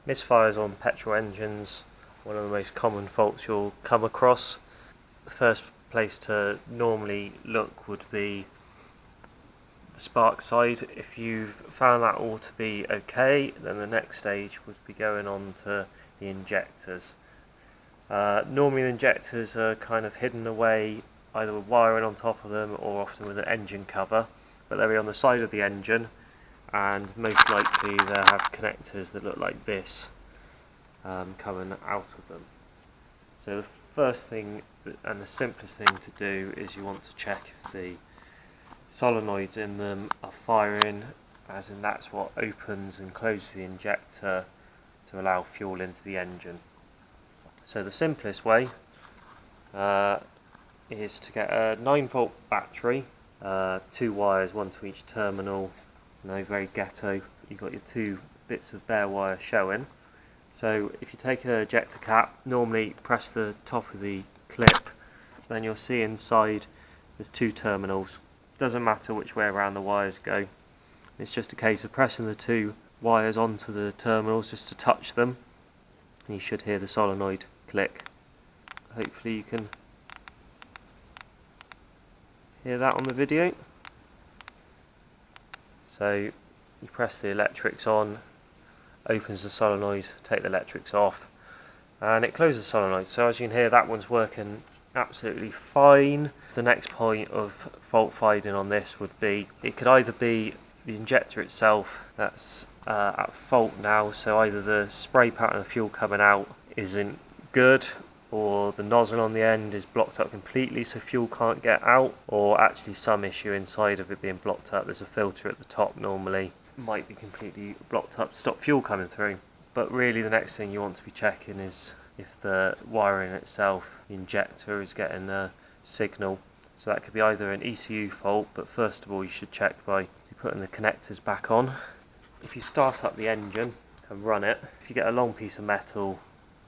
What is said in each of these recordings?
Misfires on petrol engines, one of the most common faults you'll come across. The first place to normally look would be the spark side. If you've found that all to be okay, then the next stage would be going on to the injectors. Normally the injectors are kind of hidden away either with wiring on top of them or often with an engine cover, but they'll be on the side of the engine, and most likely they'll have connectors that look like this coming out of them. So the first thing and the simplest thing to do is you want to check if the solenoids in them are firing, as in that's what opens and closes the injector to allow fuel into the engine. So the simplest way is to get a 9-volt battery, 2 wires, one to each terminal. No, very ghetto. You've got your 2 bits of bare wire showing. So if you take an ejector cap, normally press the top of the clip, then you'll see inside there's 2 terminals. Doesn't matter which way around the wires go. It's just a case of pressing the 2 wires onto the terminals just to touch them, and you should hear the solenoid click. Hopefully you can hear that on the video. So you press the electrics on, opens the solenoid, take the electrics off, and it closes the solenoid. So as you can hear, that one's working absolutely fine. The next point of fault finding on this would be, it could either be the injector itself that's at fault now, so either the spray pattern of fuel coming out isn't good, or the nozzle on the end is blocked up completely so fuel can't get out, or actually some issue inside of it being blocked up. There's a filter at the top normally, might be completely blocked up to stop fuel coming through. But really the next thing you want to be checking is if the wiring itself, the injector, is getting a signal. So that could be either an ECU fault, but first of all you should check by putting the connectors back on. If you start up the engine and run it, if you get a long piece of metal,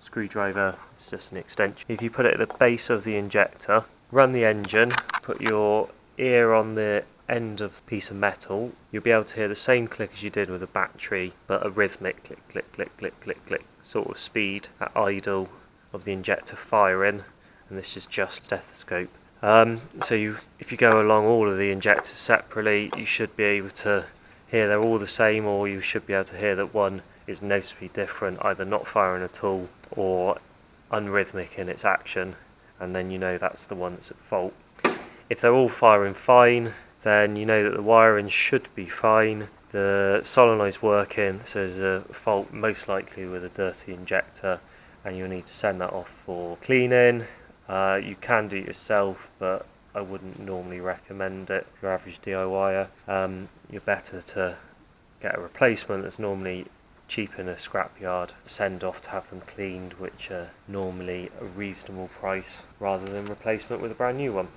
screwdriver, it's just an extension. If you put it at the base of the injector, run the engine, put your ear on the end of the piece of metal, you'll be able to hear the same click as you did with a battery, but a rhythmic click, click, click, click, click, click sort of speed at idle of the injector firing, and this is just stethoscope. So if you go along all of the injectors separately, you should be able to hear they're all the same, or you should be able to hear that one is noticeably different, either not firing at all or unrhythmic in its action, and then you know that's the one that's at fault. If they're all firing fine, then you know that the wiring should be fine, the solenoid's working, so there's a fault most likely with a dirty injector, and you'll need to send that off for cleaning. You can do it yourself, but I wouldn't normally recommend it for your average DIYer. You're better to get a replacement that's normally cheap in a scrapyard, send off to have them cleaned, which are normally a reasonable price, rather than replacement with a brand new one.